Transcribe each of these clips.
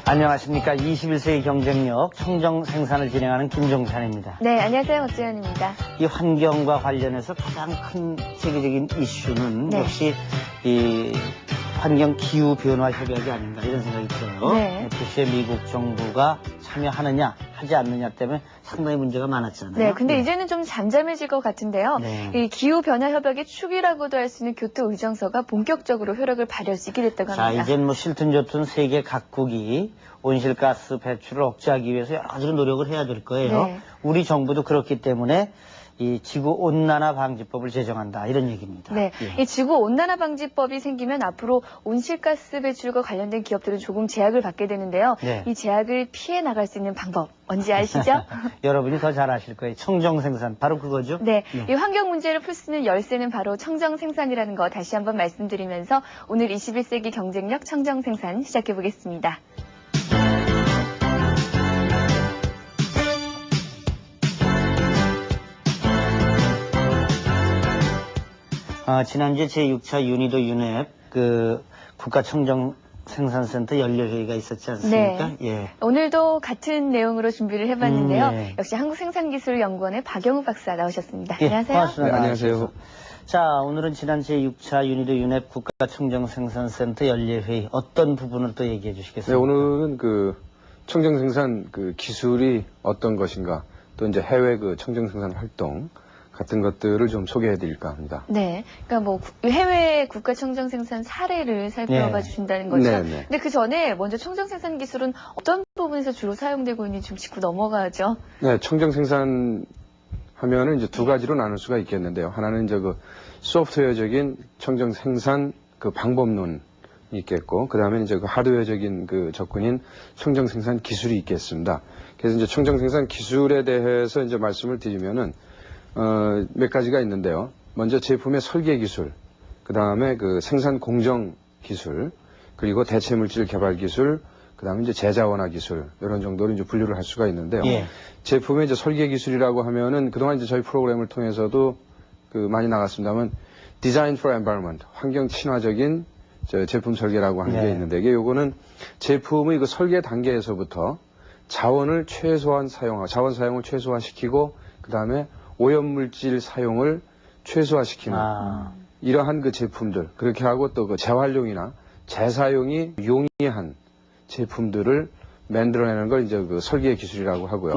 안녕하십니까. 21세기 경쟁력 청정 생산을 진행하는 김종찬입니다. 네, 안녕하세요. 박지현입니다. 이 환경과 관련해서 가장 큰 세계적인 이슈는 역시 이 환경 기후 변화 협약이 아닌가 이런 생각이 들어요. FC에 미국 정부가 참여하느냐 하지 않느냐 때문에 상당히 문제가 많았잖아요. 네, 근데 이제는 좀 잠잠해질 것 같은데요. 이 기후 변화 협약의 축이라고도 할 수 있는 교토 의정서가 본격적으로 효력을 발휘할 수 있게 됐다고 합니다. 자, 이젠 뭐 싫든 좋든 세계 각국이 온실가스 배출을 억제하기 위해서 여러 가지 노력을 해야 될 거예요. 우리 정부도 그렇기 때문에 이 지구 온난화 방지법을 제정한다 이런 얘기입니다. 네, 이 지구 온난화 방지법이 생기면 앞으로 온실가스 배출과 관련된 기업들은 조금 제약을 받게 되는데요. 이 제약을 피해 나갈 수 있는 방법 뭔지 아시죠? 여러분이 더 잘 아실 거예요. 청정 생산 바로 그거죠. 네, 이 환경 문제를 풀 수 있는 열쇠는 바로 청정 생산이라는 거 다시 한번 말씀드리면서 오늘 21세기 경쟁력 청정 생산 시작해 보겠습니다. 지난주에 제6차 유니도 유넵 국가청정생산센터 연례회의가 있었지 않습니까? 오늘도 같은 내용으로 준비를 해봤는데요. 역시 한국생산기술연구원의 박영우 박사 나오셨습니다. 안녕하세요. 고맙습니다. 네, 안녕하세요. 자, 오늘은 지난 제6차 유니도 유넵 국가청정생산센터 연례회의 어떤 부분을 또 얘기해 주시겠습니까? 네, 오늘은 청정생산 기술이 어떤 것인가, 또 이제 해외 청정생산 활동 같은 것들을 좀 소개해 드릴까 합니다. 네. 그러니까 뭐 해외 국가 청정 생산 사례를 살펴봐 주신다는 거죠. 근데 그 전에 먼저 청정 생산 기술은 어떤 부분에서 주로 사용되고 있는지 좀 짚고 넘어가죠. 네, 청정 생산 하면은 이제 두 가지로 나눌 수가 있겠는데요. 하나는 이제 소프트웨어적인 청정 생산 방법론이 있겠고, 그다음에 이제 하드웨어적인 접근인 청정 생산 기술이 있겠습니다. 그래서 이제 청정 생산 기술에 대해서 이제 말씀을 드리면은 몇 가지가 있는데요. 먼저 제품의 설계 기술, 그 다음에 생산 공정 기술, 그리고 대체 물질 개발 기술, 그 다음에 이제 제자원화 기술, 이런 정도로 이제 분류를 할 수가 있는데요. 제품의 이제 설계 기술이라고 하면은 그동안 이제 저희 프로그램을 통해서도 많이 나갔습니다만, Design for Environment, 환경 친화적인 제품 설계라고 하는 게 있는데, 이게 요거는 제품의 설계 단계에서부터 자원 사용을 최소화시키고, 그 다음에 오염물질 사용을 최소화시키는 이러한 제품들, 그렇게 하고 또 재활용이나 재사용이 용이한 제품들을 만들어내는 걸 이제 설계 기술이라고 하고요.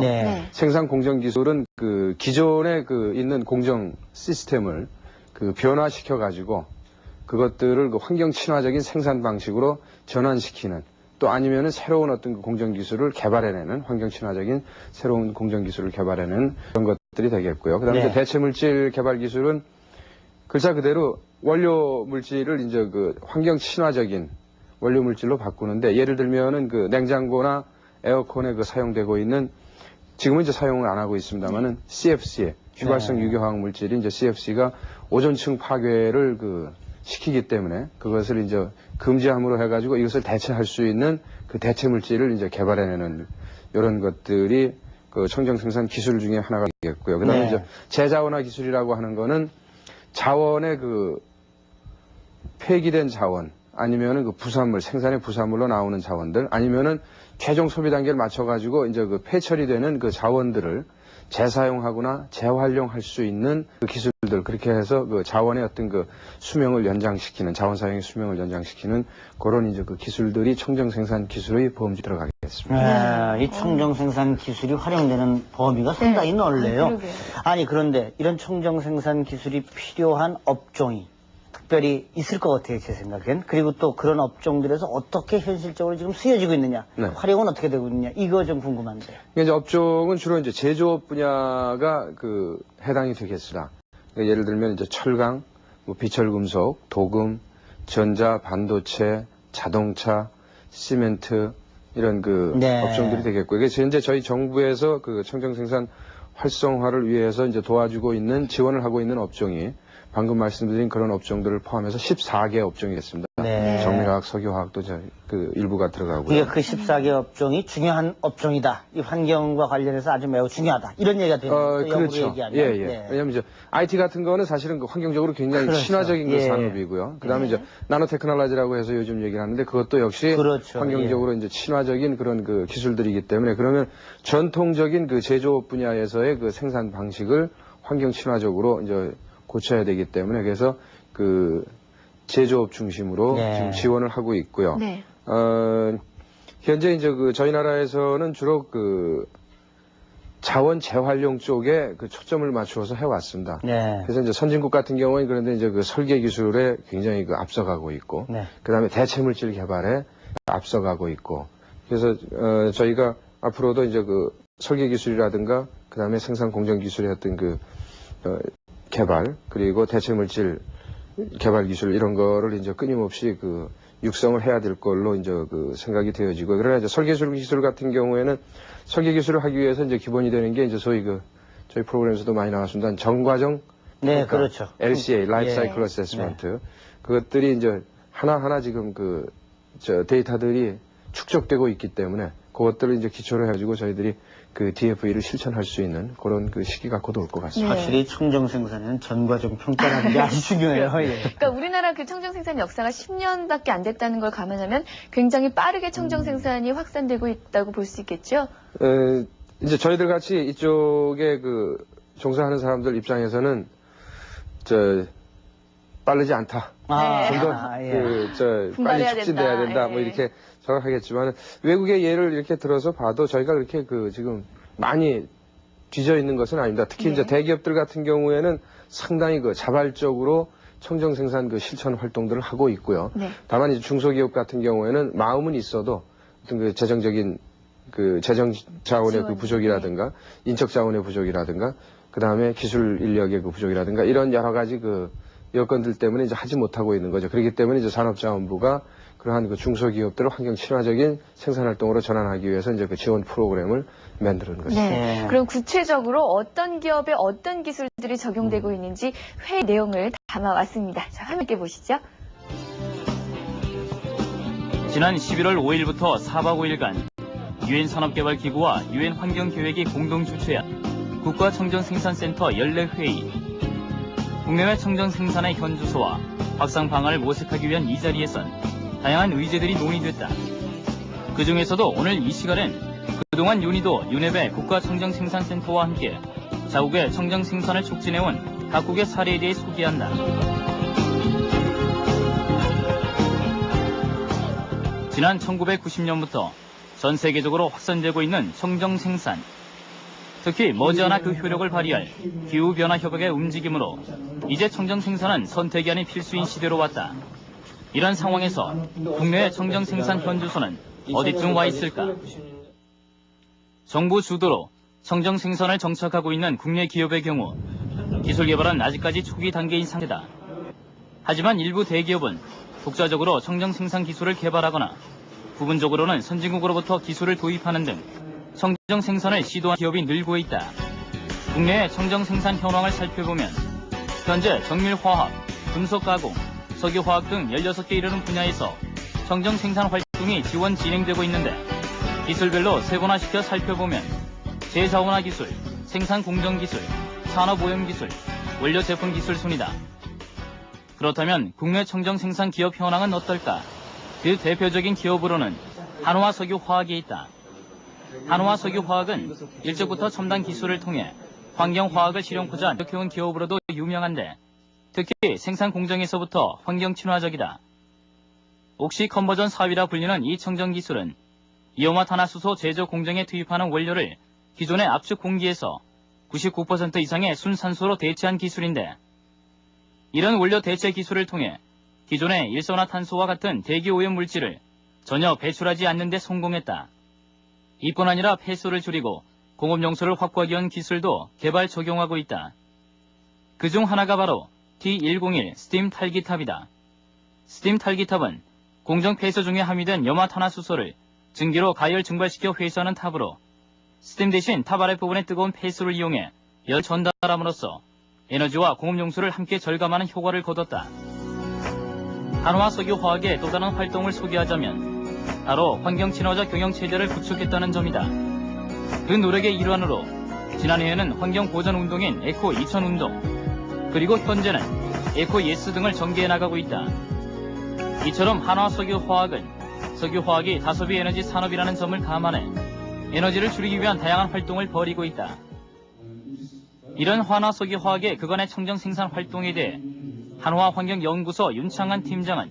생산 공정 기술은 기존에 있는 공정 시스템을 변화시켜 가지고 그것들을 환경 친화적인 생산 방식으로 전환시키는, 또 아니면은 새로운 어떤 공정 기술을 개발해내는, 환경 친화적인 새로운 공정 기술을 개발해내는 그런 것들이 되겠고요. 그다음에 이제 대체 물질 개발 기술은 글자 그대로 원료 물질을 이제 환경 친화적인 원료 물질로 바꾸는데, 예를 들면은 냉장고나 에어컨에 사용되고 있는, 지금은 이제 사용을 안 하고 있습니다만은 CFC, 휘발성 유기화학 물질이 이제 CFC가 오존층 파괴를 시키기 때문에 그것을 이제 금지함으로 해가지고 이것을 대체할 수 있는 대체 물질을 이제 개발해내는 이런 것들이 청정 생산 기술 중에 하나가 되겠고요. 그다음에 이제 제자원화 기술이라고 하는 거는 자원의 폐기된 자원, 아니면은 부산물, 생산의 부산물로 나오는 자원들, 아니면은 최종 소비 단계를 맞춰가지고 이제 폐처리되는 자원들을 재사용하거나 재활용할 수 있는 기술들, 그렇게 해서 자원의 어떤 수명을 연장시키는, 자원 사용의 수명을 연장시키는 그런 이제 기술들이 청정 생산 기술의 범주에 들어가겠습니다. 이 청정 생산 기술이 활용되는 범위가 상당히 넓네요. 아니, 그런데 이런 청정 생산 기술이 필요한 업종이 특별히 있을 것 같아요, 제 생각엔. 그리고 또 그런 업종들에서 어떻게 현실적으로 지금 쓰여지고 있느냐, 활용은 어떻게 되고 있느냐, 이거 좀 궁금한데요. 이제 업종은 주로 이제 제조업 분야가 해당이 되겠습니다. 예를 들면 이제 철강, 비철금속, 도금, 전자, 반도체, 자동차, 시멘트, 이런 업종들이 되겠고요. 이게 현재 저희 정부에서 청정 생산 활성화를 위해서 이제 도와주고 있는, 지원을 하고 있는 업종이 방금 말씀드린 그런 업종들을 포함해서 14개 업종이 됐습니다. 있습니다. 네. 정밀화학, 석유화학도 그 일부가 들어가고요. 그러니까 그 14개 업종이 중요한 업종이다. 이 환경과 관련해서 아주 매우 중요하다. 이런 얘기가 되는 거죠. 그렇죠. 얘기하면. 예. 네. 왜냐하면 이제 IT 같은 거는 사실은 그 환경적으로 굉장히 그렇죠. 친화적인 그 예. 산업이고요. 그다음에 이제 나노 테크놀로지라고 해서 요즘 얘기를 하는데 그것도 역시 그렇죠. 환경적으로 이제 친화적인 그런 그 기술들이기 때문에 그러면 전통적인 그 제조업 분야에서의 그 생산 방식을 환경 친화적으로 이제 고쳐야 되기 때문에 그래서 그 제조업 중심으로 네. 지금 지원을 하고 있고요. 네. 현재 이제 그 저희 나라에서는 주로 그 자원 재활용 쪽에 그 초점을 맞추어서 해왔습니다. 네. 그래서 이제 선진국 같은 경우는 그런데 이제 그 설계 기술에 굉장히 그 앞서가고 있고, 네. 그 다음에 대체물질 개발에 앞서가고 있고, 그래서 저희가 앞으로도 이제 그 설계 기술이라든가, 그 다음에 생산 공정 기술의 어떤 그 개발 그리고 대체물질 개발 기술 이런 거를 이제 끊임없이 그 육성을 해야 될 걸로 이제 그 생각이 되어지고 그러나 이제 설계 기술 같은 경우에는 설계 기술을 하기 위해서 이제 기본이 되는 게 이제 소위 그 저희 프로그램에서도 많이 나왔습니다. 전과정 네, 그렇죠. LCA, Life 예. Cycle Assessment. 그것들이 이제 하나하나 지금 그 데이터들이 축적되고 있기 때문에 그것들을 이제 기초로 해가지고 저희들이 그 DFE를 실천할 수 있는 그런 그 시기가 곧 올 것 같습니다. 확실히 청정 생산에는 전과정 평가라는 게 아주 중요해요. 예. 그러니까 우리나라 그 청정 생산 역사가 10년밖에 안 됐다는 걸 감안하면 굉장히 빠르게 청정 생산이 확산되고 있다고 볼 수 있겠죠? 이제 저희들 같이 이쪽에 그 종사하는 사람들 입장에서는 빠르지 않다. 네. 좀더 분발해야 빨리 촉진돼야 된다. 예. 뭐 이렇게 생각하겠지만 외국의 예를 이렇게 들어서 봐도 저희가 그렇게 그 지금 많이 뒤져 있는 것은 아닙니다. 특히 네. 이제 대기업들 같은 경우에는 상당히 그 자발적으로 청정 생산 그 실천 활동들을 하고 있고요. 네. 다만 이제 중소기업 같은 경우에는 마음은 있어도 어떤 그 재정적인 그 재정 자원의 그 부족이라든가 인적 자원의 부족이라든가 그 다음에 기술 인력의 그 부족이라든가 이런 여러 가지 그 여건들 때문에 이제 하지 못하고 있는 거죠. 그렇기 때문에 이제 산업자원부가 그러한 그 중소기업들을 환경 친화적인 생산 활동으로 전환하기 위해서 이제 그 지원 프로그램을 만드는 것이죠. 네. 그럼 구체적으로 어떤 기업에 어떤 기술들이 적용되고 있는지 회의 내용을 담아왔습니다. 자, 화면 함께 보시죠. 지난 11월 5일부터 4박 5일간 유엔 산업개발기구와 유엔 환경계획이 공동 주최한 국가청정생산센터 14회의, 국내외 청정생산의 현주소와 확산 방안을 모색하기 위한 이 자리에선 다양한 의제들이 논의됐다. 그 중에서도 오늘 이 시간엔 그동안 윤희도 유네베 국가청정생산센터와 함께 자국의 청정생산을 촉진해온 각국의 사례에 대해 소개한다. 지난 1990년부터 전 세계적으로 확산되고 있는 청정생산. 특히 머지않아 그 효력을 발휘할 기후변화 협약의 움직임으로 이제 청정생산은 선택이 아닌 필수인 시대로 왔다. 이런 상황에서 국내의 청정생산 현주소는 어디쯤 와 있을까? 정부 주도로 청정생산을 정착하고 있는 국내 기업의 경우 기술 개발은 아직까지 초기 단계인 상태다. 하지만 일부 대기업은 독자적으로 청정생산 기술을 개발하거나 부분적으로는 선진국으로부터 기술을 도입하는 등 청정생산을 시도한 기업이 늘고 있다. 국내의 청정생산 현황을 살펴보면 현재 정밀화학, 금속가공, 석유화학 등 16개 이르는 분야에서 청정생산 활동이 지원 진행되고 있는데 기술별로 세분화시켜 살펴보면 제자원화 기술, 생산공정기술, 산업오염기술, 원료제품기술 순이다. 그렇다면 국내 청정생산 기업 현황은 어떨까? 그 대표적인 기업으로는 한화석유화학이 있다. 한화석유화학은 일찍부터 첨단 기술을 통해 환경화학을 실용하자 노력해온 기업으로도 유명한데 특히 생산 공정에서부터 환경 친화적이다. 옥시 컨버전 사위라 불리는 이 청정 기술은 이오마탄화수소 제조 공정에 투입하는 원료를 기존의 압축 공기에서 99% 이상의 순산소로 대체한 기술인데 이런 원료 대체 기술을 통해 기존의 일산화탄소와 같은 대기 오염 물질을 전혀 배출하지 않는 데 성공했다. 이뿐 아니라 폐수를 줄이고 공업용소를 확보하기 위한 기술도 개발 적용하고 있다. 그중 하나가 바로 T101 스팀 탈기탑이다. 스팀 탈기탑은 공정 폐수 중에 함유된 염화탄화수소를 증기로 가열 증발시켜 회수하는 탑으로 스팀 대신 탑 아랫부분의 뜨거운 폐수를 이용해 열 전달함으로써 에너지와 공업용수를 함께 절감하는 효과를 거뒀다. 한화 석유화학의 또 다른 활동을 소개하자면 바로 환경 친화적 경영 체제를 구축했다는 점이다. 그 노력의 일환으로 지난해에는 환경 보전 운동인 에코 2000 운동, 그리고 현재는 에코 예스 등을 전개해 나가고 있다. 이처럼 한화 석유화학은 석유화학이 다소비 에너지 산업이라는 점을 감안해 에너지를 줄이기 위한 다양한 활동을 벌이고 있다. 이런 한화 석유화학의 그간의 청정 생산 활동에 대해 한화환경연구소 윤창한 팀장은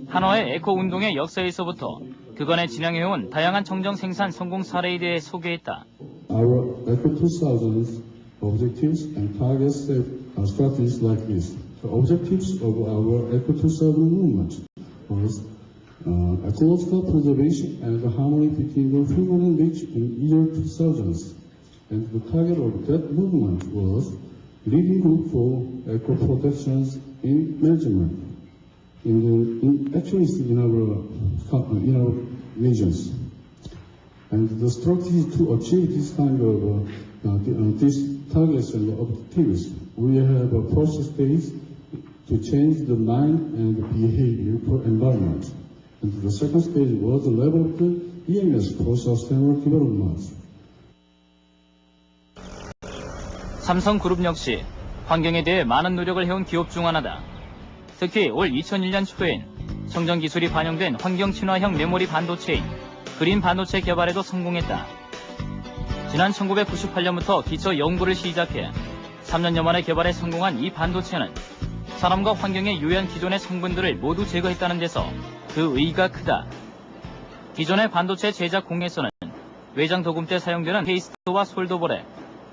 한화의 에코운동의 역사에서부터 그간에 진행해온 다양한 청정 생산 성공 사례에 대해 소개했다. Our Eco 2000 objectives and targets set strategies like this. The objectives of our Eco 2000 movement was ecological preservation and the harmony between the human and nature in year 2000. And the target of that movement was leading group for eco protections in management actually in our regions. And the strategy to achieve this kind of these targets and objectives, we have a process phase to change the mind and the behavior for environment. And the second stage was the level of the EMS for sustainable development. 삼성그룹 역시 환경에 대해 많은 노력을 해온 기업 중 하나다. 특히 올 2001년 초엔 청정기술이 반영된 환경 친화형 메모리 반도체인 그린 반도체 개발에도 성공했다. 지난 1998년부터 기초 연구를 시작해 3년여 만에 개발에 성공한 이 반도체는 사람과 환경에 유해한 기존의 성분들을 모두 제거했다는 데서 그 의의가 크다. 기존의 반도체 제작 공에서는 외장 도금 때 사용되는 페이스트와 솔더볼에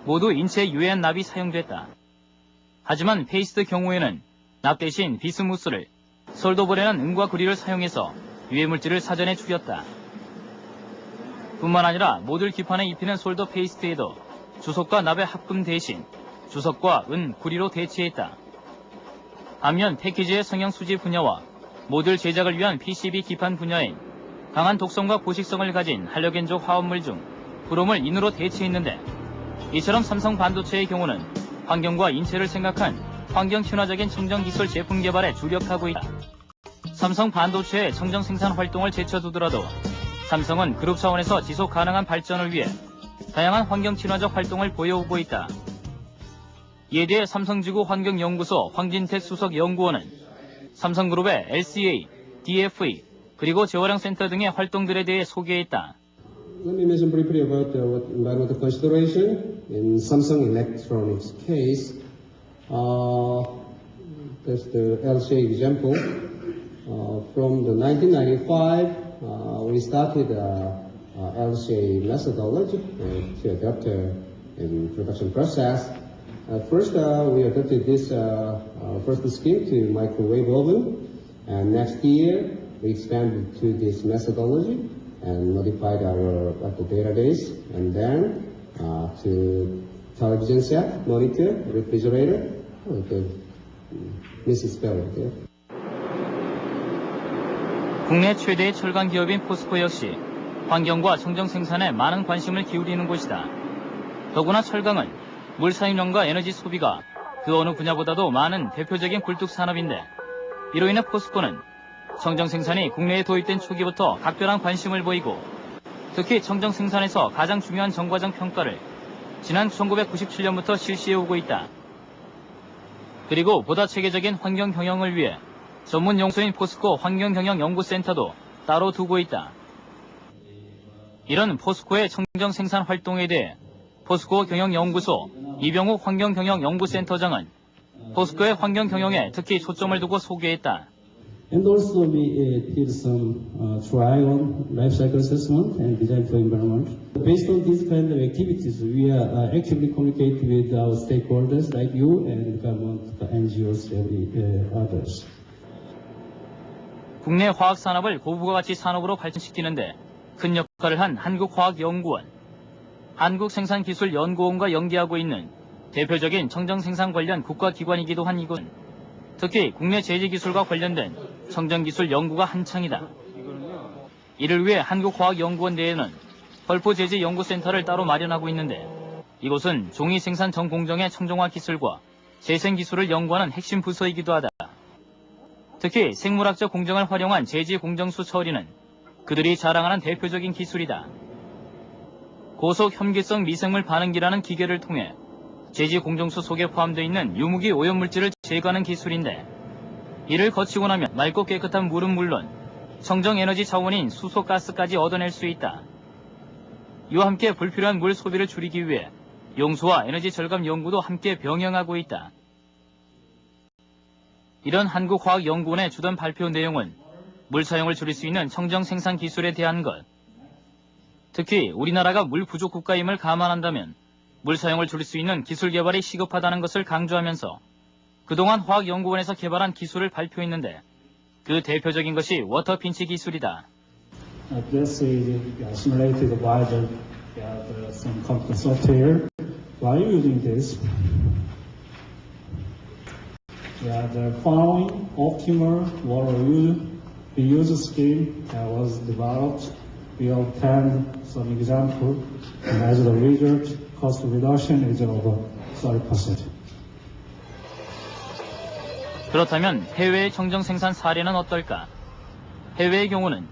모두 인체에 유해한 납이 사용됐다. 하지만 페이스트 경우에는 납 대신 비스무스를, 솔더볼에는 은과 구리를 사용해서 유해물질을 사전에 죽였다. 뿐만 아니라 모듈 기판에 입히는 솔더 페이스트에도 주석과 납의 합금 대신 주석과 은, 구리로 대체했다. 반면 패키지의 성형 수지 분야와 모듈 제작을 위한 PCB 기판 분야엔 강한 독성과 보식성을 가진 할로겐족 화합물 중 브롬을 인으로 대체했는데, 이처럼 삼성 반도체의 경우는 환경과 인체를 생각한 환경 친화적인 청정기술 제품 개발에 주력하고 있다. 삼성 반도체의 청정 생산 활동을 제쳐두더라도 삼성은 그룹 차원에서 지속 가능한 발전을 위해 다양한 환경 친화적 활동을 보여오고 있다. 이에 대해 삼성지구 환경연구소 황진택 수석 연구원은 삼성그룹의 LCA, DFE, 그리고 재활용 센터 등의 활동들에 대해 소개했다. Let me mention briefly about what environmental consideration in Samsung Electronics case. That's the LCA example. From the 1995, we started LCA methodology to adopt in production process. First, we adopted this first scheme to microwave oven, and next year we expanded to this methodology and modified our database, and then to television set, monitor, refrigerator. Okay, Mrs. Bell. Okay. 국내 최대의 철강 기업인 포스코 역시 환경과 청정 생산에 많은 관심을 기울이는 곳이다. 더구나 철강은 물 사용량과 에너지 소비가 그 어느 분야보다도 많은 대표적인 굴뚝 산업인데, 이로 인해 포스코는 청정 생산이 국내에 도입된 초기부터 각별한 관심을 보이고, 특히 청정 생산에서 가장 중요한 정과정 평가를 지난 1997년부터 실시해오고 있다. 그리고 보다 체계적인 환경 경영을 위해 전문 연구소인 포스코 환경경영연구센터도 따로 두고 있다. 이런 포스코의 청정 생산 활동에 대해 포스코 경영연구소 이병욱 환경경영연구센터장은 포스코의 환경 경영에 특히 초점을 두고 소개했다. And also we did some trial on life cycle assessment and design for environment. Based on these kind of activities, we are actively communicating with our stakeholders like you and government, NGOs, and others. 국내 화학 산업을 고부가 가치 산업으로 발전시키는데 큰 역할을 한 한국화학연구원, 한국생산기술연구원과 연계하고 있는 대표적인 청정 생산 관련 국가기관이기도 한 이곳은 특히 국내 제재기술과 관련된 청정기술 연구가 한창이다. 이를 위해 한국화학연구원 내에는 펄프제재연구센터를 따로 마련하고 있는데, 이곳은 종이 생산 전 공정의 청정화 기술과 재생기술을 연구하는 핵심 부서이기도 하다. 특히 생물학적 공정을 활용한 제지 공정수 처리는 그들이 자랑하는 대표적인 기술이다. 고속 혐기성 미생물 반응기라는 기계를 통해 제지 공정수 속에 포함되어 있는 유무기 오염물질을 제거하는 기술인데, 이를 거치고 나면 맑고 깨끗한 물은 물론 청정에너지 자원인 수소가스까지 얻어낼 수 있다. 이와 함께 불필요한 물 소비를 줄이기 위해 용수와 에너지 절감 연구도 함께 병행하고 있다. 이런 한국화학연구원의 주된 발표 내용은 물 사용을 줄일 수 있는 청정 생산 기술에 대한 것. 특히 우리나라가 물 부족 국가임을 감안한다면 물 사용을 줄일 수 있는 기술 개발이 시급하다는 것을 강조하면서 그동안 화학연구원에서 개발한 기술을 발표했는데, 그 대표적인 것이 워터핀치 기술이다. This is simulated by some computer software. By using this, the following optimal water reuse scheme was developed. We obtained some example, and as a result, cost reduction is over 30%. 그렇다면 해외의 청정 생산 사례는 어떨까? 해외의 경우는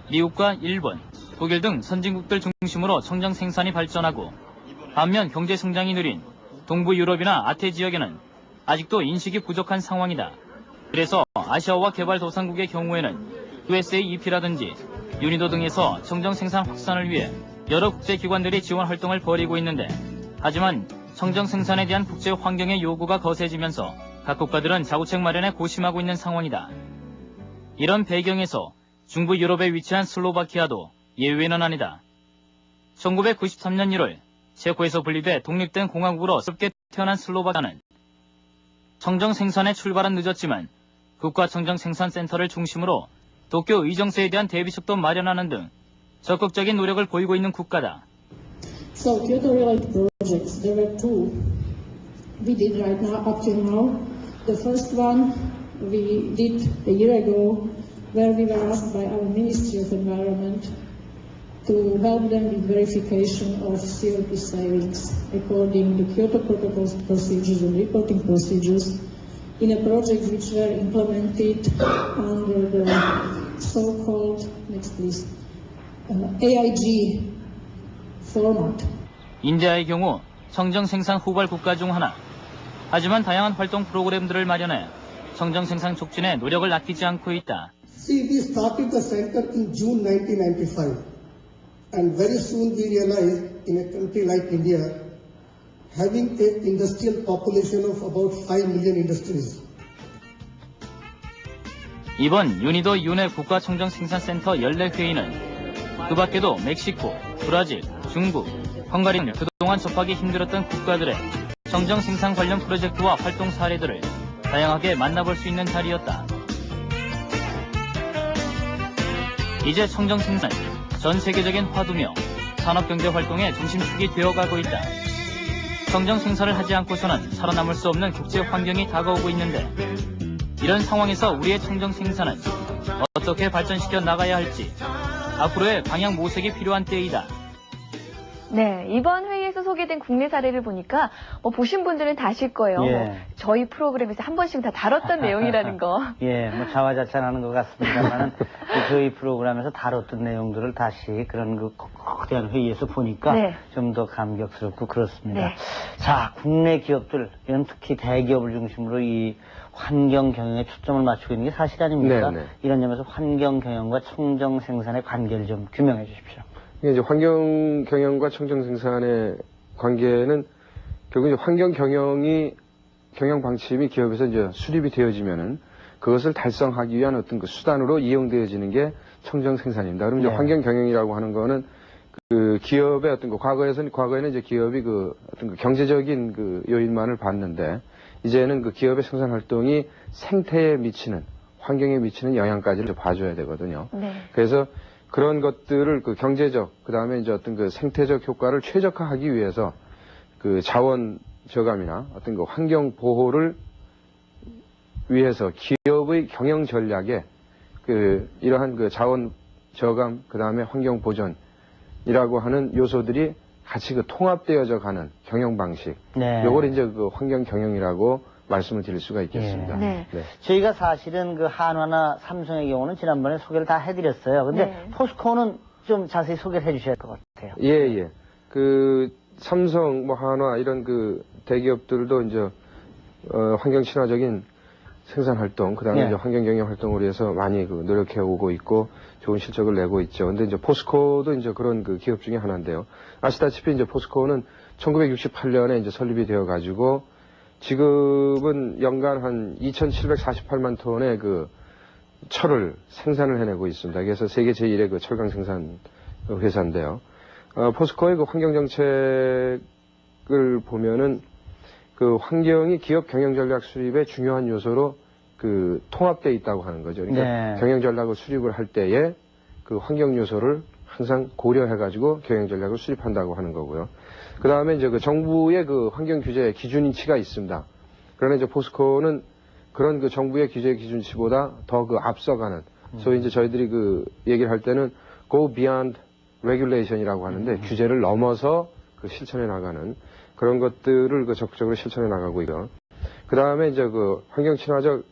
미국과 일본, 독일 등 선진국들 중심으로 청정 생산이 발전하고, 반면 경제 성장이 느린 동부 유럽이나 아태 지역에는 아직도 인식이 부족한 상황이다. 그래서 아시아와 개발도상국의 경우에는 USAEP라든지 유니도 등에서 청정 생산 확산을 위해 여러 국제기관들이 지원 활동을 벌이고 있는데, 하지만 청정 생산에 대한 국제 환경의 요구가 거세지면서 각 국가들은 자구책 마련에 고심하고 있는 상황이다. 이런 배경에서 중부 유럽에 위치한 슬로바키아도 예외는 아니다. 1993년 1월 체코에서 분리돼 독립된 공화국으로 새롭게 태어난 슬로바키아는 청정 생산에 출발은 늦었지만 국가 청정 생산센터를 중심으로 도쿄 의정서에 대한 대비책도 마련하는 등 적극적인 노력을 보이고 있는 국가다. So Kyoto-related projects, there were two we did right now, up till now. The first one we did a year ago, where we were asked by our Ministry of Environment to help them with verification of CO2 savings according to Kyoto Protocol procedures and reporting procedures in a project which were implemented under the so-called, next please, AIG format. 인디아의 경우 청정 생산 후발 국가 중 하나. 하지만 다양한 활동 프로그램들을 마련해 청정 생산 촉진에 노력을 아끼지 않고 있다. See, we started the center in June 1995, and very soon we realized in a country like India, having an industrial population of about 5 million industries. 이번 유니도 윤회 국가 청정 생산센터 연례 회의는 그 밖에도 멕시코, 브라질, 중국, 헝가리 등 그동안 접하기 힘들었던 국가들의 청정 생산 관련 프로젝트와 활동 사례들을 다양하게 만나볼 수 있는 자리였다. 이제 청정 생산은 전 세계적인 화두며 산업경제 활동의 중심축이 되어가고 있다. 청정 생산을 하지 않고서는 살아남을 수 없는 국제 환경이 다가오고 있는데, 이런 상황에서 우리의 청정 생산은 어떻게 발전시켜 나가야 할지 앞으로의 방향 모색이 필요한 때이다. 네, 이번 회의에서 소개된 국내 사례를 보니까 보신 분들은 다 아실 거예요. 예. 저희 프로그램에서 한 번씩 다 다뤘던 내용이라는 거. 예, 자화자찬하는 것 같습니다만 저희 프로그램에서 다뤘던 내용들을 다시 그런 그 거대한 회의에서 보니까 네. 좀 더 감격스럽고 그렇습니다. 네. 자, 국내 기업들, 이런 특히 대기업을 중심으로 이 환경 경영에 초점을 맞추고 있는 게 사실 아닙니까? 네, 네. 이런 점에서 환경 경영과 청정 생산의 관계를 좀 규명해 주십시오. 이제 환경 경영과 청정 생산의 관계는 결국 이제 환경 경영 방침이 기업에서 이제 수립이 되어지면은 그것을 달성하기 위한 어떤 그 수단으로 이용되어지는 게 청정 생산입니다. 그럼 이제 네. 환경 경영이라고 하는 거는 그 기업의 어떤 그 과거에는 이제 기업이 그 어떤 그 경제적인 그 요인만을 봤는데, 이제는 그 기업의 생산 활동이 생태에 미치는, 환경에 미치는 영향까지를 봐줘야 되거든요. 네. 그래서 그런 것들을 그 경제적, 그 다음에 이제 어떤 그 생태적 효과를 최적화하기 위해서 그 자원 저감이나 어떤 그 환경 보호를 위해서 기업의 경영 전략에 그 이러한 그 자원 저감, 그 다음에 환경 보존이라고 하는 요소들이 같이 그 통합되어져 가는 경영 방식. 네. 요걸 이제 그 환경 경영이라고 말씀을 드릴 수가 있겠습니다. 네. 네. 저희가 사실은 그 한화나 삼성의 경우는 지난번에 소개를 다 해드렸어요. 근데 네. 포스코는 좀 자세히 소개를 해주셔야 할 것 같아요. 예. 그 삼성, 뭐 한화 이런 그 대기업들도 이제 환경 친화적인 생산 활동, 그다음에 네. 이제 환경 경영 활동을 위해서 많이 그 노력해 오고 있고 좋은 실적을 내고 있죠. 근데 이제 포스코도 이제 그런 그 기업 중에 하나인데요. 아시다시피 이제 포스코는 1968년에 이제 설립이 되어 가지고 지금은 연간 한 2,748만 톤의 그 철을 생산을 해내고 있습니다. 그래서 세계 제1의 그 철강 생산 회사인데요. 포스코의 그 환경 정책을 보면은 그 환경이 기업 경영 전략 수립의 중요한 요소로 그 통합되어 있다고 하는 거죠. 그러니까 네. 경영 전략을 수립을 할 때에 그 환경 요소를 항상 고려해가지고 경영 전략을 수립한다고 하는 거고요. 그 다음에 이제 그 정부의 그 환경 규제 기준치가 있습니다. 그러나 이제 포스코는 그런 그 정부의 규제 기준치보다 더 그 앞서가는, 소위 이제 저희들이 그 얘기를 할 때는 go beyond regulation이라고 하는데 규제를 넘어서 그 실천해 나가는 그런 것들을 그 적극적으로 실천해 나가고 있고요. 그 다음에 이제 그 환경 친화적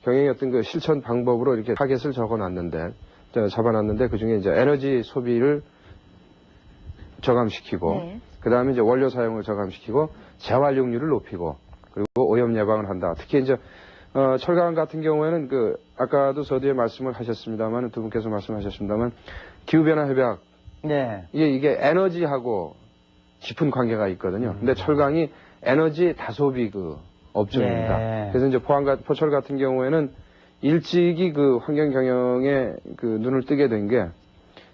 경영의 어떤 그 실천 방법으로 이렇게 타겟을 잡아놨는데 그 중에 이제 에너지 소비를 저감시키고, 네. 그 다음에 이제 원료 사용을 저감시키고, 재활용률을 높이고, 그리고 오염 예방을 한다. 특히 이제, 철강 같은 경우에는 그, 아까도 서두에 말씀을 하셨습니다만, 두 분께서 말씀하셨습니다만, 기후변화 협약. 네. 이게 에너지하고 깊은 관계가 있거든요. 근데 철강이 에너지 다소비 그 업종입니다. 네. 그래서 이제 포철 같은 경우에는 일찍이 그 환경 경영에 그 눈을 뜨게 된 게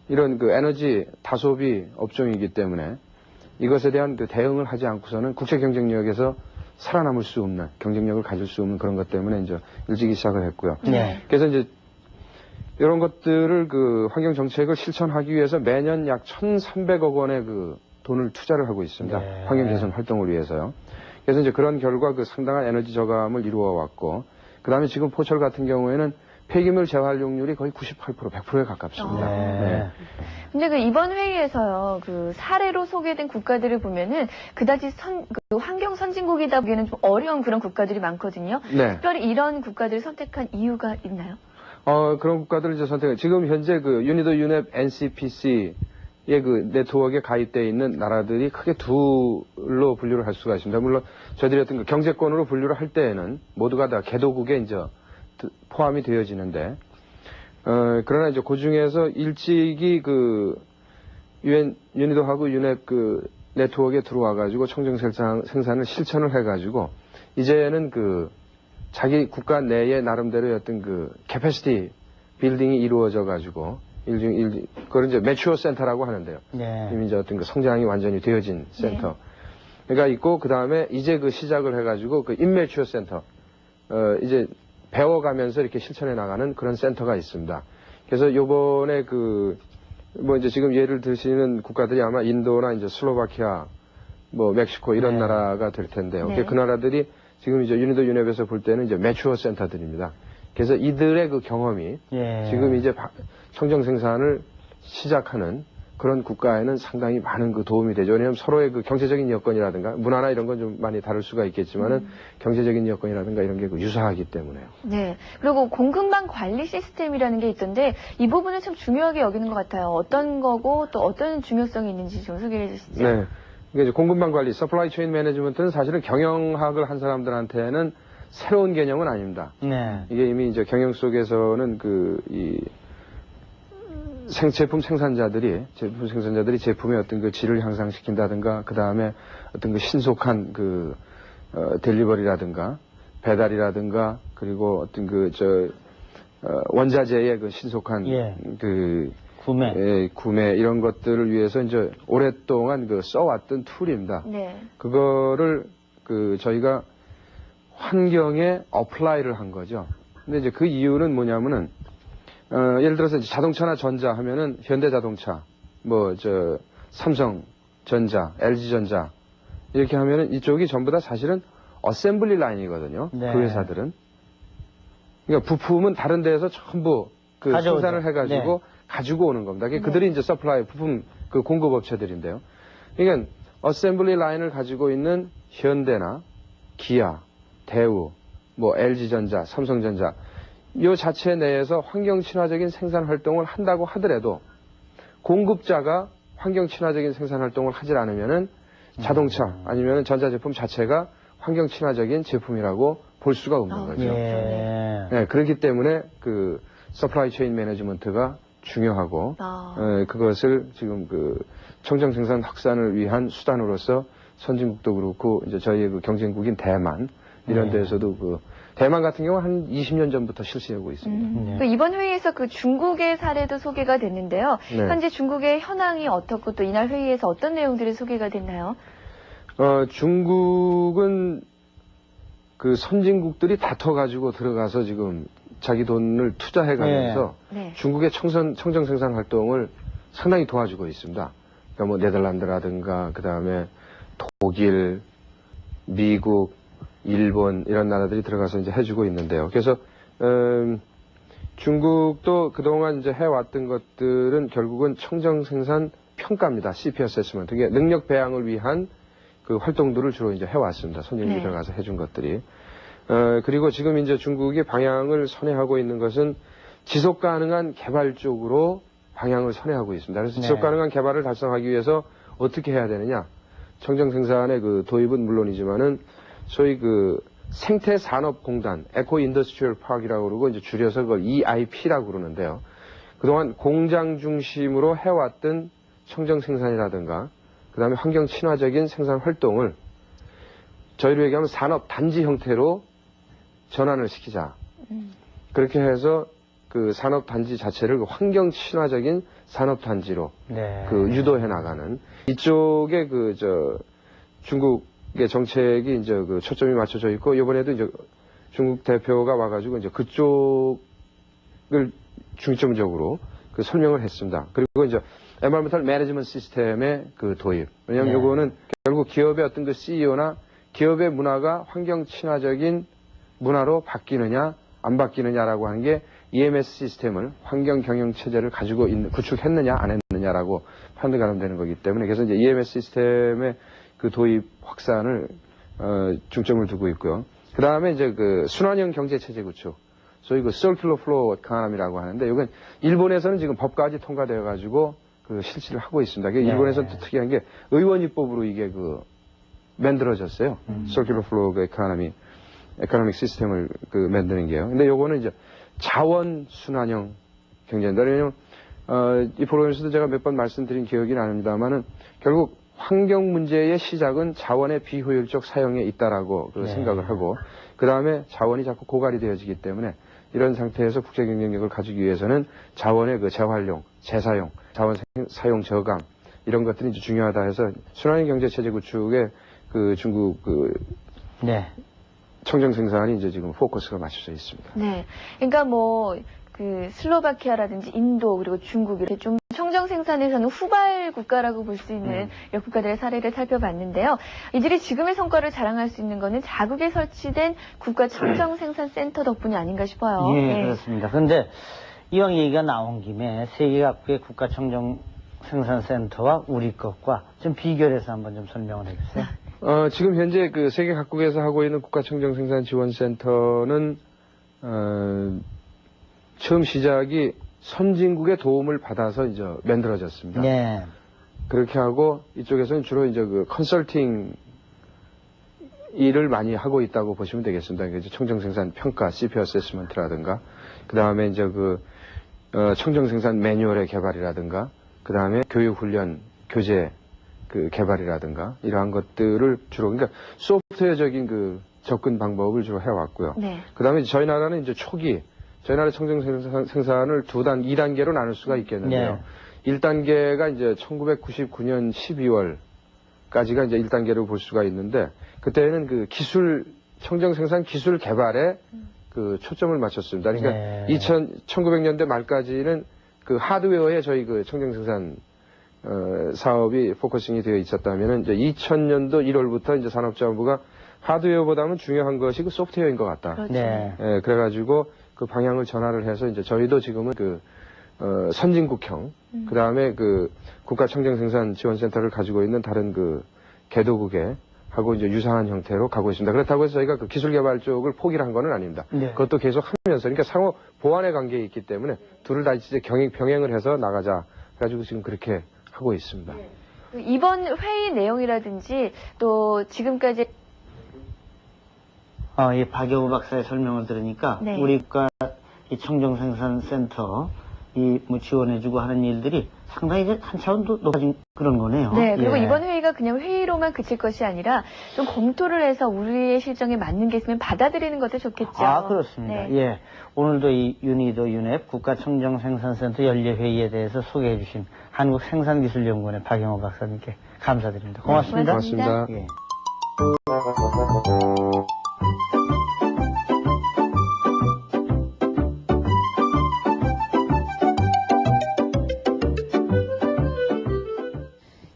이런 그 에너지 다소비 업종이기 때문에 이것에 대한 그 대응을 하지 않고서는 국제 경쟁력에서 살아남을 수 없는, 경쟁력을 가질 수 없는 그런 것 때문에 이제 일찍이 시작을 했고요. 네. 그래서 이제 이런 것들을 그 환경 정책을 실천하기 위해서 매년 약 1,300억 원의 그 돈을 투자를 하고 있습니다. 네. 환경 개선 활동을 위해서요. 그래서 이제 그런 결과 그 상당한 에너지 저감을 이루어 왔고, 그 다음에 지금 포철 같은 경우에는 폐기물 재활용률이 거의 98%, 100%에 가깝습니다. 네. 근데 그 이번 회의에서요, 그 사례로 소개된 국가들을 보면은 그다지 그 환경 선진국이다 보기에는 좀 어려운 그런 국가들이 많거든요. 네. 특별히 이런 국가들을 선택한 이유가 있나요? 그런 국가들을 이제 지금 현재 그 유니도 유넵 NCPC의 그 네트워크에 가입되어 있는 나라들이 크게 둘로 분류를 할 수가 있습니다. 물론 저희들이 어떤 그 경제권으로 분류를 할 때에는 모두가 다 개도국에 이제 포함이 되어지는데, 그러나 이제 그 중에서 일찍이 그 유니도하고 유넵 그 네트워크에 들어와가지고 청정 생산을 실천을 해가지고 이제는 그 자기 국가 내에 나름대로의 어떤 그 캐패시티 빌딩이 이루어져가지고 그걸 이제 매추어 센터라고 하는데요. 네. 이미 이제 어떤 그 성장이 완전히 되어진 센터. 가 있고, 그 다음에 이제 그 시작을 해가지고 그 인매추어 센터, 이제 배워가면서 이렇게 실천해 나가는 그런 센터가 있습니다. 그래서 요번에 뭐 이제 지금 예를 드시는 국가들이 아마 인도나 이제 슬로바키아, 뭐 멕시코 이런 네. 나라가 될 텐데요. 네. 그 나라들이 지금 이제 유니도 유넵에서 볼 때는 이제 매추어 센터들입니다. 그래서 이들의 그 경험이 예. 지금 이제 청정 생산을 시작하는 그런 국가에는 상당히 많은 그 도움이 되죠. 왜냐하면 서로의 그 경제적인 여건이라든가 문화나 이런 건 좀 많이 다를 수가 있겠지만은 경제적인 여건이라든가 이런 게 그 유사하기 때문에요. 네. 그리고 공급망 관리 시스템이라는 게 있던데 이 부분을 참 중요하게 여기는 것 같아요. 어떤 거고 또 어떤 중요성이 있는지 좀 소개해 주시죠. 네. 이게 이제 공급망 관리, 서플라이 체인 매니지먼트는 사실은 경영학을 한 사람들한테는 새로운 개념은 아닙니다. 네. 이게 이미 이제 경영 속에서는 제품 생산자들이 제품의 어떤 그 질을 향상시킨다든가, 그 다음에 어떤 그 신속한 델리버리라든가, 배달이라든가, 그리고 어떤 원자재의 그 신속한 예. 구매 이런 것들을 위해서 이제 오랫동안 써왔던 툴입니다. 네. 그거를 저희가 환경에 어플라이를 한 거죠. 근데 이제 그 이유는 뭐냐면은, 예를 들어서 자동차나 전자 하면은 현대자동차, 삼성전자, LG전자 이렇게 하면은 이쪽이 전부 다 사실은 어셈블리 라인이거든요. 네. 그 회사들은. 그러니까 부품은 다른 데에서 전부 가져오죠. 생산을 해가지고 가지고 오는 겁니다. 그들이 이제 서플라이 부품 공급업체들인데요. 그러니까 어셈블리 라인을 가지고 있는 현대나 기아, 대우, 뭐 LG전자, 삼성전자 이 자체 내에서 환경 친화적인 생산 활동을 한다고 하더라도 공급자가 환경 친화적인 생산 활동을 하질 않으면은 자동차 아니면 전자제품 자체가 환경 친화적인 제품이라고 볼 수가 없는 거죠. 네, 그렇기 때문에 그 서플라이 체인 매니지먼트가 중요하고 그것을 지금 그 청정 생산 확산을 위한 수단으로서 선진국도 그렇고 이제 저희의 그 경쟁국인 대만 이런 데에서도 그 대만 같은 경우 한 20년 전부터 실시하고 있습니다. 이번 회의에서 그 중국의 사례도 소개가 됐는데요. 네. 현재 중국의 현황이 어떻고 또 이날 회의에서 어떤 내용들이 소개가 됐나요? 중국은 그 선진국들이 다퉈가지고 들어가서 지금 자기 돈을 투자해가면서 중국의 청정 생산 활동을 상당히 도와주고 있습니다. 그러니까 뭐 네덜란드라든가 그 다음에 독일, 미국, 일본 이런 나라들이 들어가서 이제 해주고 있는데요. 그래서 중국도 그동안 이제 해왔던 것들은 결국은 청정 생산 평가입니다. CP 어세스먼트. 이게 능력 배양을 위한 그 활동들을 주로 이제 해왔습니다. 선진국이 들어가서 해준 것들이. 그리고 지금 이제 중국이 방향을 선회하고 있는 것은 지속 가능한 개발 쪽으로 방향을 선회하고 있습니다. 그래서 지속 가능한 개발을 달성하기 위해서 어떻게 해야 되느냐? 청정 생산의 그 도입은 물론이지만은 소위 그 생태산업공단, 에코 인더스트리얼 파크이라고 그러고 이제 줄여서 그걸 EIP라고 그러는데요. 그동안 공장 중심으로 해왔던 청정 생산이라든가 그 다음에 환경 친화적인 생산 활동을 저희로 얘기하면 산업 단지 형태로 전환을 시키자. 그렇게 해서 그 산업 단지 자체를 그 환경 친화적인 산업 단지로 그 유도해 나가는 이쪽에 그 중국의 정책이 이제 그 초점이 맞춰져 있고 이번에도 이제 중국 대표가 와가지고 이제 그쪽을 중점적으로 그 설명을 했습니다. 그리고 이제 엔바이러먼탈 매니지먼트 시스템의 그 도입. 왜냐하면 요거는 결국 기업의 어떤 그 CEO나 기업의 문화가 환경 친화적인 문화로 바뀌느냐 안 바뀌느냐라고 하는 게 EMS 시스템을 환경 경영 체제를 가지고 구축했느냐 안 했느냐라고 판단하면 되는 거기 때문에 그래서 이제 EMS 시스템의 그 도입 확산을 중점을 두고 있고요. 그 다음에 이제 그 순환형 경제 체제 구축. 소위 그 Circular Flow Economy라고 하는데 이건 일본에서는 지금 법까지 통과되어 가지고 그 실시를 하고 있습니다. 일본에서는 또 특이한 게 의원 입법으로 이게 그 만들어졌어요. Circular Flow Economy, 에코노믹 시스템을 그 만드는 게요. 근데 요거는 이제 자원 순환형 경제인데 왜냐면 이 프로그램에서도 제가 몇 번 말씀드린 기억이 납니다만은 결국 환경 문제의 시작은 자원의 비효율적 사용에 있다라고 그 생각을 하고 그 다음에 자원이 자꾸 고갈이 되어지기 때문에 이런 상태에서 국제 경쟁력을 가지기 위해서는 자원의 그 재활용, 재사용, 자원 사용 저감 이런 것들이 이제 중요하다 해서 순환형 경제 체제 구축에 그 중국 그 청정 생산이 이제 지금 포커스가 맞춰져 있습니다. 네, 그러니까 뭐 그 슬로바키아라든지 인도 그리고 중국 이렇게 좀 청정 생산에서는 후발 국가라고 볼 수 있는 여러 국가들의 사례를 살펴봤는데요. 이들이 지금의 성과를 자랑할 수 있는 것은 자국에 설치된 국가 청정 생산 센터 덕분이 아닌가 싶어요. 예, 그렇습니다. 그런데 이왕 얘기가 나온 김에 세계 각국의 국가 청정 생산 센터와 우리 것과 좀 비교를 해서 한번 좀 설명을 해주세요. 지금 현재 그 세계 각국에서 하고 있는 국가 청정 생산 지원 센터는 처음 시작이 선진국의 도움을 받아서 이제 만들어졌습니다. 그렇게 하고 이쪽에서는 주로 이제 그 컨설팅 일을 많이 하고 있다고 보시면 되겠습니다. 이제 청정 생산 평가, CP 어세스먼트라든가, 그 다음에 이제 그 청정 생산 매뉴얼의 개발이라든가, 그 다음에 교육 훈련, 교재 그 개발이라든가 이러한 것들을 주로 그러니까 소프트웨어적인 그 접근 방법을 주로 해왔고요. 그 다음에 저희 나라는 이제 초기 저희 나라 청정 생산을 2단계로 나눌 수가 있겠는데요. 1단계가 이제 1999년 12월까지가 이제 1단계로 볼 수가 있는데, 그때는 그 기술, 청정 생산 기술 개발에 그 초점을 맞췄습니다. 그러니까 1900년대 말까지는 그 하드웨어에 저희 그 청정 생산 사업이 포커싱이 되어 있었다면은 이제 2000년도 1월부터 이제 산업자원부가 하드웨어보다는 중요한 것이 그 소프트웨어인 것 같다. 그래가지고 그 방향을 전환을 해서 이제 저희도 지금은 그 선진국형 그 다음에 그 국가 청정 생산 지원센터를 가지고 있는 다른 그 개도국에 하고 이제 유사한 형태로 가고 있습니다. 그렇다고 해서 저희가 그 기술 개발 쪽을 포기를 한 건 아닙니다. 네. 그것도 계속 하면서, 그러니까 상호 보완의 관계에 있기 때문에 둘을 다 이제 병행을 해서 나가자. 그래가지고 지금 그렇게 하고 있습니다. 이번 회의 내용이라든지 또 지금까지 이 박여우 박사의 설명을 들으니까 네. 우리가 이 청정생산센터 뭐 지원해주고 하는 일들이 상당히 이제 한 차원 더 높아진 그런 거네요. 네, 그리고 예. 이번 회의가 그냥 회의로만 그칠 것이 아니라 좀 검토를 해서 우리의 실정에 맞는 게 있으면 받아들이는 것도 좋겠죠. 그렇습니다. 네. 예. 오늘도 이 유니도 유넵 국가청정생산센터 연례회의에 대해서 소개해 주신 한국생산기술연구원의 박영호 박사님께 감사드립니다. 고맙습니다. 고맙습니다. 예.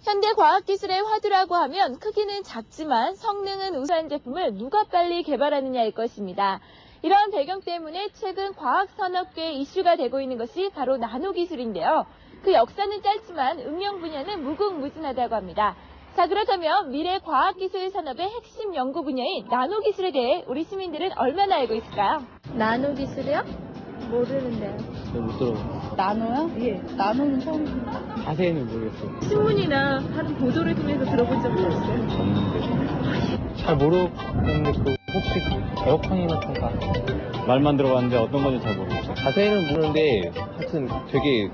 현대과학기술의 화두라고 하면 크기는 작지만 성능은 우수한 제품을 누가 빨리 개발하느냐일 것입니다. 이런 배경 때문에 최근 과학산업계에 이슈가 되고 있는 것이 바로 나노기술인데요. 그 역사는 짧지만 응용 분야는 무궁무진하다고 합니다. 자, 그렇다면 미래 과학기술 산업의 핵심 연구 분야인 나노기술에 대해 우리 시민들은 얼마나 알고 있을까요? 나노기술이요? 모르는데요. 못 들어봤어요. 나노요? 예. 나노는 처음 듣는다. 자세히는 모르겠어요. 신문이나 다른 보도를 통해서 들어본 적은 없어요. 없는데. 잘 모르겠는데 혹시 에어컨이 같은 거 말만 들어봤는데 어떤 건지 잘 모르겠어요. 자세히는 모르는데 하여튼 되게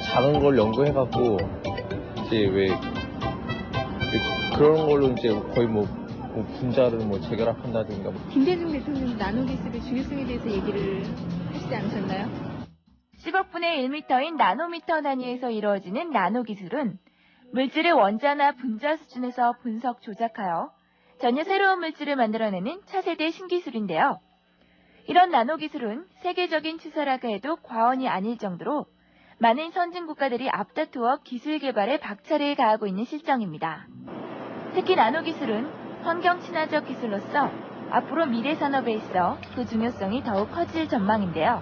작은 걸 연구해갖고 이제 왜 그런 걸로 이제 거의 뭐 분자를 재결합한다든가. 김대중 대통령이 나노기술의 중요성에 대해서 얘기를 하시지 않으셨나요? 10억 분의 1m인 나노미터 단위에서 이루어지는 나노기술은 물질을 원자나 분자 수준에서 분석 조작하여 전혀 새로운 물질을 만들어내는 차세대 신기술인데요. 이런 나노기술은 세계적인 추세라고 해도 과언이 아닐 정도로 많은 선진 국가들이 앞다투어 기술 개발에 박차를 가하고 있는 실정입니다. 특히 나노기술은 환경 친화적 기술로서 앞으로 미래 산업에 있어 그 중요성이 더욱 커질 전망인데요.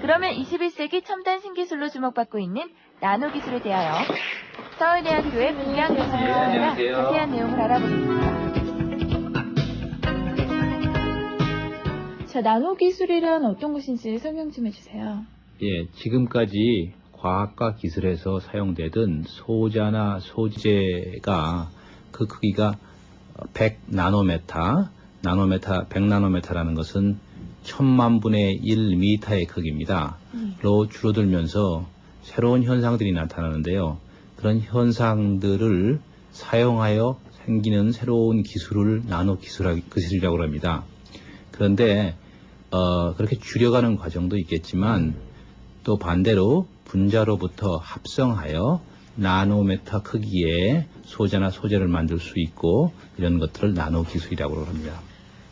그러면 21세기 첨단 신기술로 주목받고 있는 나노기술에 대하여 서울대학교의 분양 교수님과 자세한 내용을 알아보겠습니다. 자, 나노기술이란 어떤 것인지 설명 좀 해주세요. 예, 지금까지 과학과 기술에서 사용되던 소자나 소재가 그 크기가 100나노메타, 100나노메타라는 것은 1000만 분의 1미터의 크기입니다. 로 줄어들면서 새로운 현상들이 나타나는데요. 그런 현상들을 사용하여 생기는 새로운 기술을 나노기술이라고 합니다. 그런데 그렇게 줄여가는 과정도 있겠지만 또 반대로 분자로부터 합성하여 나노메타 크기의 소자나 소재를 만들 수 있고 이런 것들을 나노기술이라고 합니다.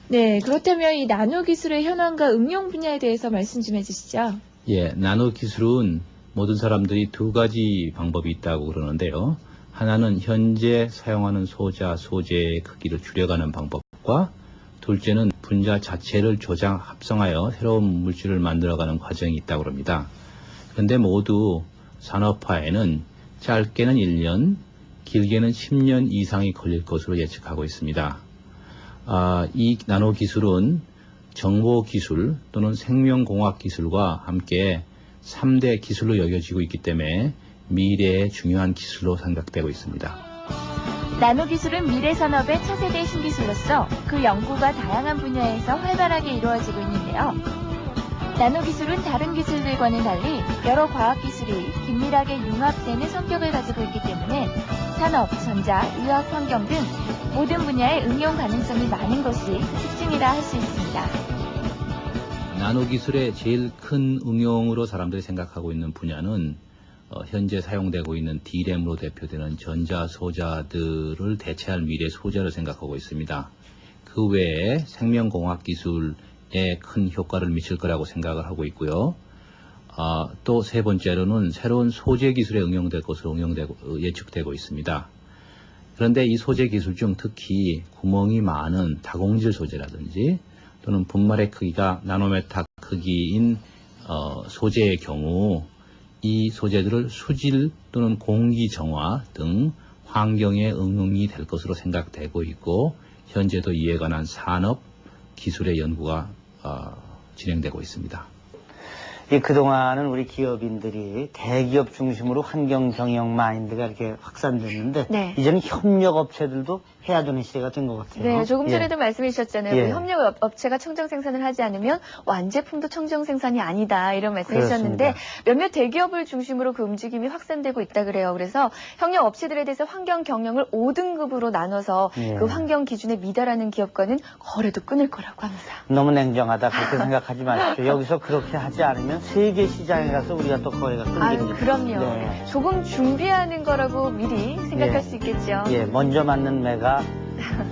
네, 그렇다면 이 나노기술의 현황과 응용 분야에 대해서 말씀 좀 해주시죠. 예, 나노기술은 모든 사람들이 두 가지 방법이 있다고 그러는데요. 하나는 현재 사용하는 소자, 소재의 크기를 줄여가는 방법과 둘째는 분자 자체를 합성하여 새로운 물질을 만들어가는 과정이 있다고 합니다. 그런데 모두 산업화에는 짧게는 1년, 길게는 10년 이상이 걸릴 것으로 예측하고 있습니다. 이 나노기술은 정보기술 또는 생명공학기술과 함께 3대 기술로 여겨지고 있기 때문에 미래의 중요한 기술로 생각되고 있습니다. 나노기술은 미래 산업의 차세대 신기술로서 그 연구가 다양한 분야에서 활발하게 이루어지고 있는데요. 나노기술은 다른 기술들과는 달리 여러 과학기술이 긴밀하게 융합되는 성격을 가지고 있기 때문에 산업, 전자, 의학, 환경 등 모든 분야에 응용 가능성이 많은 것이 특징이라 할 수 있습니다. 나노기술의 제일 큰 응용으로 사람들이 생각하고 있는 분야는 현재 사용되고 있는 D램으로 대표되는 전자 소자들을 대체할 미래 소재를 생각하고 있습니다. 그 외에 생명공학 기술에 큰 효과를 미칠 거라고 생각을 하고 있고요. 또 세 번째로는 새로운 소재 기술에 응용될 것으로 예측되고 있습니다. 그런데 이 소재 기술 중 특히 구멍이 많은 다공질 소재라든지 또는 분말의 크기가 나노메타 크기인 소재의 경우 이 소재들을 수질 또는 공기 정화 등 환경에 응용이 될 것으로 생각되고 있고 현재도 이에 관한 산업 기술의 연구가 진행되고 있습니다. 그동안은 우리 기업인들이 대기업 중심으로 환경 경영 마인드가 이렇게 확산됐는데 네. 이제는 협력 업체들도 해야 되는 시대가 된 것 같아요. 네, 조금 예. 전에도 말씀해 주셨잖아요. 예. 그 협력 업체가 청정 생산을 하지 않으면 완제품도 청정 생산이 아니다 이런 말씀해 주셨는데 몇몇 대기업을 중심으로 그 움직임이 확산되고 있다 그래요. 그래서 협력 업체들에 대해서 환경 경영을 5등급으로 나눠서 예. 그 환경 기준에 미달하는 기업과는 거래도 끊을 거라고 합니다. 너무 냉정하다 그렇게 생각하지 마십시오. 여기서 그렇게 하지 않으면 세계 시장에 가서 우리가 또 거래가 끊기는 그럼요. 네. 조금 준비하는 거라고 미리 생각할 예. 수 있겠죠. 예, 먼저 맞는 매가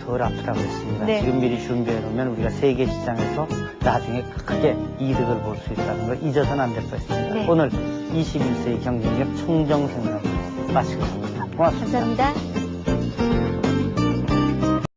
덜 아프다고 했습니다. 네. 지금 미리 준비해 놓으면 우리가 세계 시장에서 나중에 크게 이득을 볼 수 있다는 걸 잊어서는 안 될 것입니다. 네. 오늘 21세기 경쟁력 청정 생산 마치겠습니다. 고맙습니다. 감사합니다.